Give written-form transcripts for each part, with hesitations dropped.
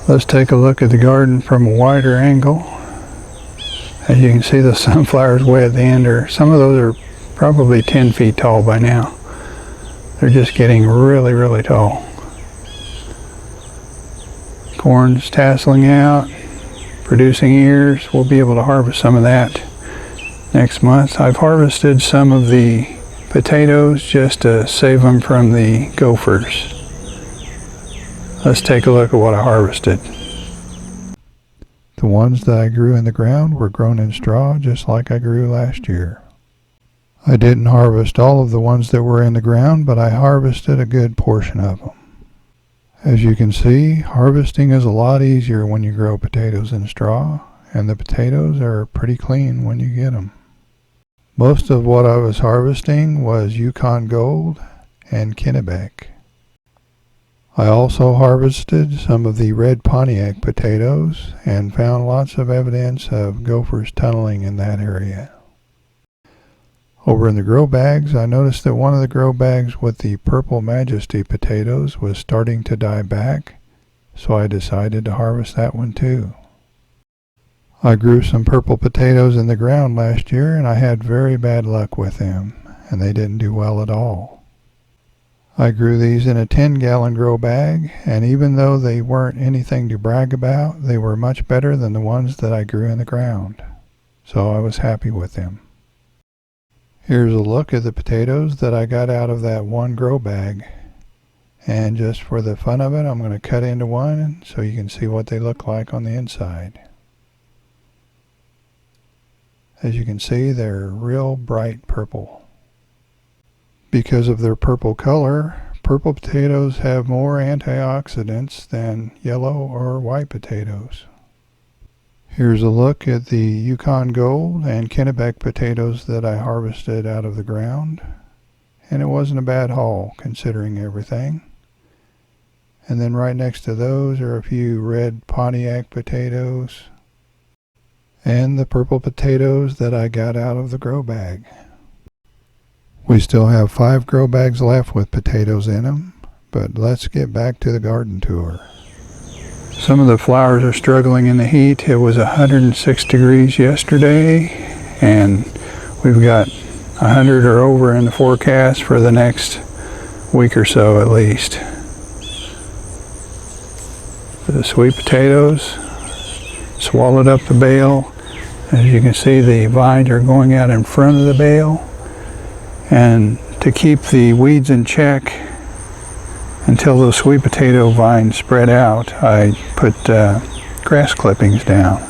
Let's take a look at the garden from a wider angle. As you can see, the sunflowers way at the end some of those are probably 10 feet tall by now. They're just getting really, really tall. Corn's tasseling out, producing ears. We'll be able to harvest some of that next month. I've harvested some of the potatoes just to save them from the gophers. Let's take a look at what I harvested. The ones that I grew in the ground were grown in straw just like I grew last year. I didn't harvest all of the ones that were in the ground, but I harvested a good portion of them. As you can see, harvesting is a lot easier when you grow potatoes in straw, and the potatoes are pretty clean when you get them. Most of what I was harvesting was Yukon Gold and Kennebec. I also harvested some of the red Pontiac potatoes and found lots of evidence of gophers tunneling in that area. Over in the grow bags, I noticed that one of the grow bags with the purple Majesty potatoes was starting to die back, so I decided to harvest that one too. I grew some purple potatoes in the ground last year and I had very bad luck with them, and they didn't do well at all. I grew these in a 10-gallon grow bag, and even though they weren't anything to brag about, they were much better than the ones that I grew in the ground, so I was happy with them. Here's a look at the potatoes that I got out of that one grow bag, and just for the fun of it, I'm going to cut into one so you can see what they look like on the inside. As you can see, they're real bright purple. Because of their purple color, purple potatoes have more antioxidants than yellow or white potatoes. Here's a look at the Yukon Gold and Kennebec potatoes that I harvested out of the ground, and it wasn't a bad haul considering everything. And then right next to those are a few red Pontiac potatoes and the purple potatoes that I got out of the grow bag. We still have 5 grow bags left with potatoes in them, but let's get back to the garden tour. Some of the flowers are struggling in the heat. It was 106 degrees yesterday, and we've got 100 or over in the forecast for the next week or so at least. The sweet potatoes swallowed up the bale. As you can see, the vines are going out in front of the bale. And to keep the weeds in check until those sweet potato vines spread out, I put grass clippings down.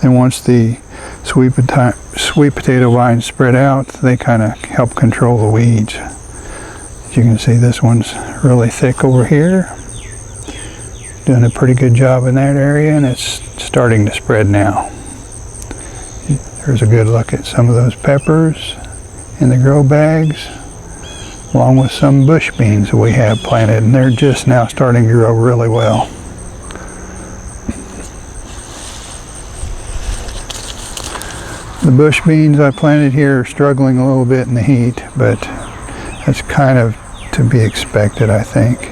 Then once the sweet potato vines spread out, they kind of help control the weeds. As you can see, this one's really thick over here. Doing a pretty good job in that area, and it's starting to spread now. There's a good look at some of those peppers in the grow bags, along with some bush beans that we have planted, and they're just now starting to grow really well. The bush beans I planted here are struggling a little bit in the heat, but that's kind of to be expected, I think.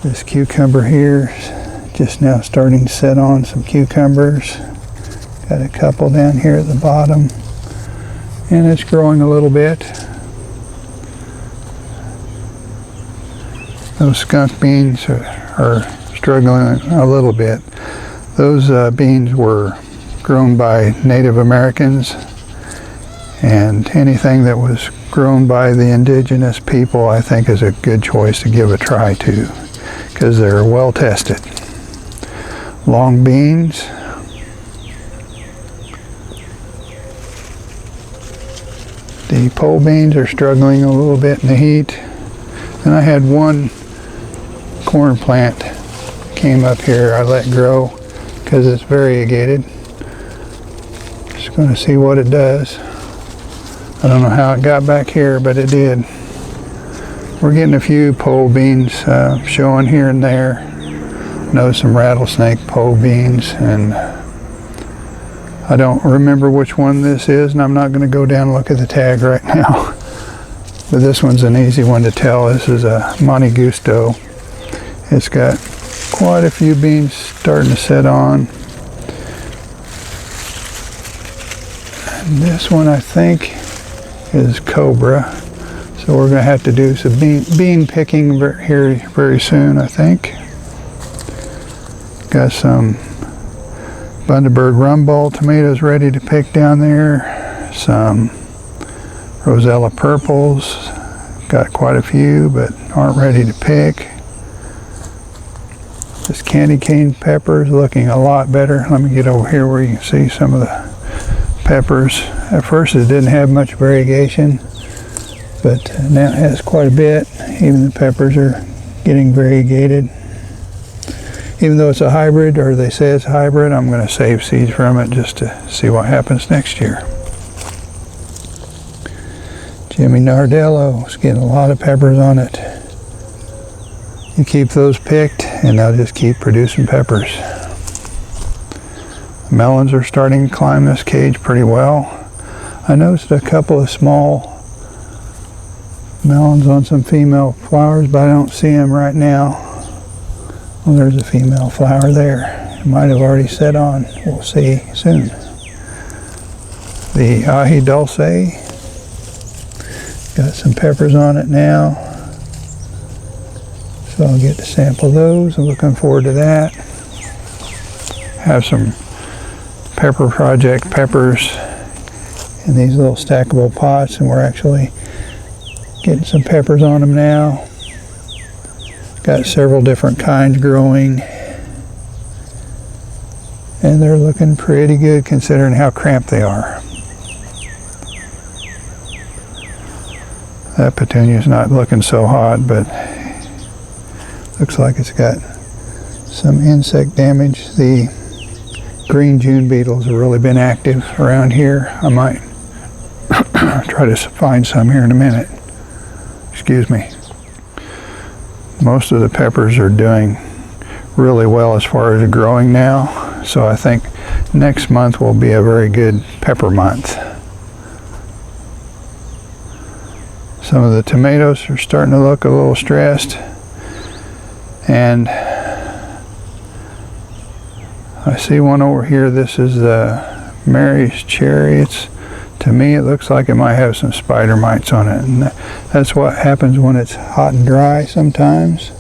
This cucumber here is just now starting to set on some cucumbers. Got a couple down here at the bottom, and it's growing a little bit. Those skunk beans are struggling a little bit. Those beans were grown by Native Americans, and anything that was grown by the indigenous people I think is a good choice to give a try to, because they're well tested. Long beans. The pole beans are struggling a little bit in the heat. And I had one corn plant came up here I let grow because it's variegated. Just going to see what it does. I don't know how it got back here, but it did. We're getting a few pole beans showing here and there. Know some rattlesnake pole beans, and I don't remember which one this is, and I'm not going to go down and look at the tag right now. But this one's an easy one to tell. This is a Monte Gusto. It's got quite a few beans starting to set on. And this one I think is Cobra. So we're going to have to do some bean picking here very soon, I think. Got some Bundaberg Rumball tomatoes ready to pick down there. Some Rosella Purples. Got quite a few, but aren't ready to pick. This candy cane pepper is looking a lot better. Let me get over here where you can see some of the peppers. At first it didn't have much variegation, but now it has quite a bit. Even the peppers are getting variegated. Even though it's a hybrid, or they say it's a hybrid, I'm going to save seeds from it just to see what happens next year. Jimmy Nardello is getting a lot of peppers on it. You keep those picked and they'll just keep producing peppers. The melons are starting to climb this cage pretty well. I noticed a couple of small melons on some female flowers, but I don't see them right now. Well, there's a female flower there. It might have already set on. We'll see soon. The ají dulce, got some peppers on it now. So I'll get to sample those. I'm looking forward to that. Have some Pepper Project peppers in these little stackable pots, and we're actually getting some peppers on them now. Got several different kinds growing, and they're looking pretty good considering how cramped they are. That petunia's not looking so hot, but looks like it's got some insect damage. The green June beetles have really been active around here. I might try to find some here in a minute. Excuse me. Most of the peppers are doing really well as far as growing now, so I think next month will be a very good pepper month. Some of the tomatoes are starting to look a little stressed, and I see one over here. This is the Mary's cherry. To me it looks like it might have some spider mites on it, and that's what happens when it's hot and dry sometimes.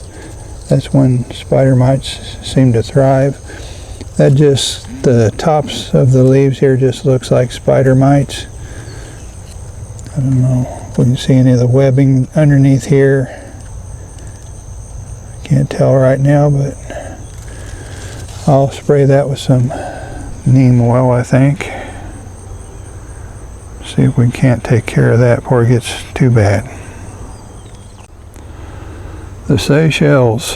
That's when spider mites seem to thrive. The tops of the leaves here just looks like spider mites. I don't know if we can see any of the webbing underneath here. Can't tell right now, but I'll spray that with some neem oil, I think. See if we can't take care of that before it gets too bad. The Seychelles.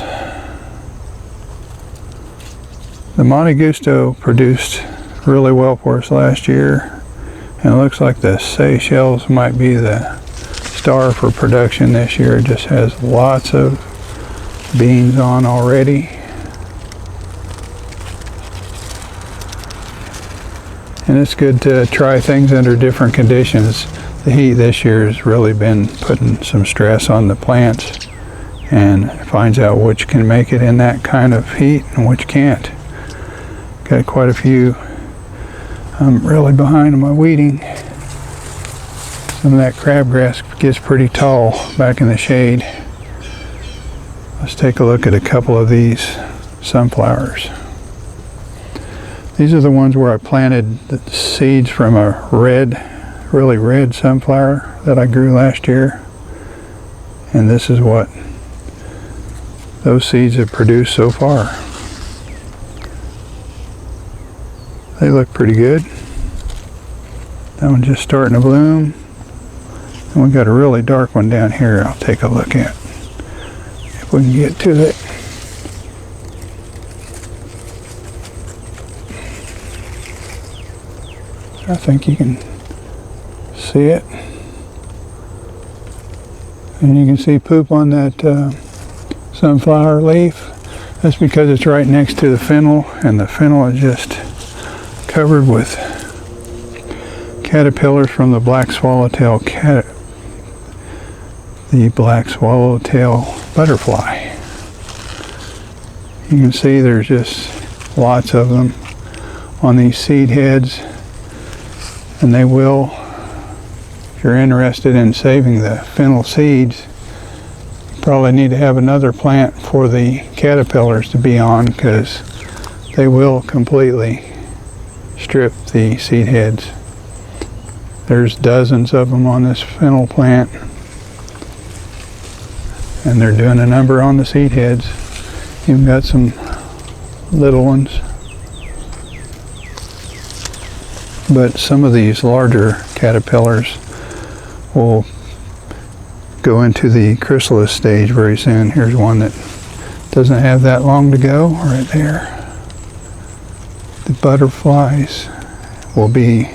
The Monte Gusto produced really well for us last year, and it looks like the Seychelles might be the star for production this year. It just has lots of beans on already. And it's good to try things under different conditions. The heat this year has really been putting some stress on the plants, and it finds out which can make it in that kind of heat and which can't. Got quite a few. I'm really behind on my weeding. Some of that crabgrass gets pretty tall back in the shade. Let's take a look at a couple of these sunflowers. These are the ones where I planted the seeds from a really red sunflower that I grew last year. And this is what those seeds have produced so far. They look pretty good. That one's just starting to bloom. And we've got a really dark one down here I'll take a look at if we can get to it. I think you can see it. And you can see poop on that sunflower leaf. That's because it's right next to the fennel, and the fennel is just covered with caterpillars from the black swallowtail butterfly. You can see there's just lots of them on these seed heads, and they will, if you're interested in saving the fennel seeds, you probably need to have another plant for the caterpillars to be on, because they will completely strip the seed heads. There's dozens of them on this fennel plant, and they're doing a number on the seed heads. You've got some little ones, but some of these larger caterpillars will go into the chrysalis stage very soon. Here's one that doesn't have that long to go right there. The butterflies will be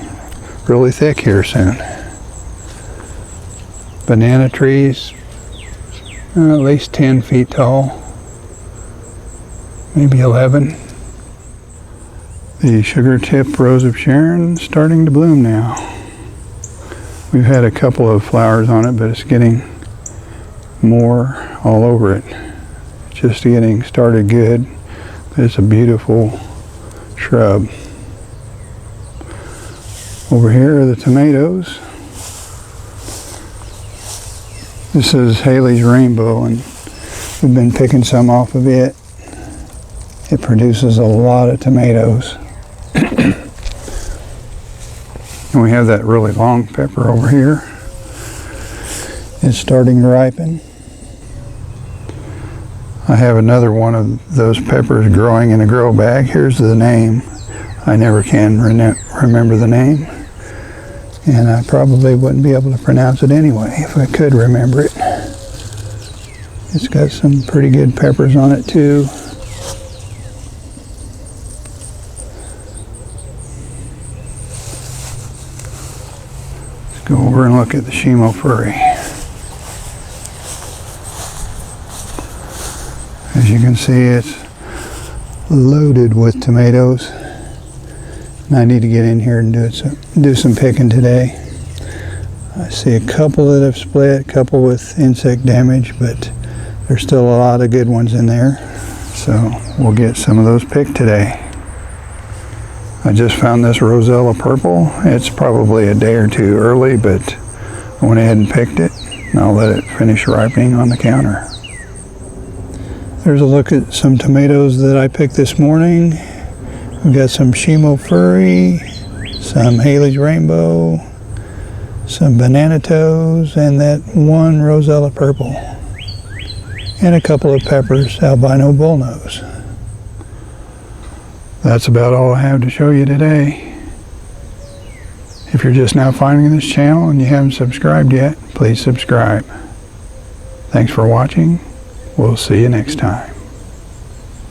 really thick here soon. Banana trees, at least 10 feet tall, maybe 11. The sugar tip rose of Sharon starting to bloom now. We've had a couple of flowers on it, but it's getting more all over it. Just getting started good, but it's a beautiful shrub. Over here are the tomatoes. This is Haley's Rainbow, and we've been picking some off of it. It produces a lot of tomatoes. And we have that really long pepper over here. It's starting to ripen. I have another one of those peppers growing in a grow bag. Here's the name. I never can remember the name, and I probably wouldn't be able to pronounce it anyway if I could remember it. It's got some pretty good peppers on it too. Let's go over and look at the Shimo furry. As you can see, it's loaded with tomatoes. And I need to get in here and do some picking today. I see a couple that have split, a couple with insect damage, but there's still a lot of good ones in there. So we'll get some of those picked today. I just found this Rosella purple. It's probably a day or two early, but I went ahead and picked it, and I'll let it finish ripening on the counter. There's a look at some tomatoes that I picked this morning. We've got some Shimo Furry, some Haley's Rainbow, some Banana Toes, and that one Rosella Purple. And a couple of peppers, Albino Bullnose. That's about all I have to show you today. If you're just now finding this channel and you haven't subscribed yet, please subscribe. Thanks for watching. We'll see you next time.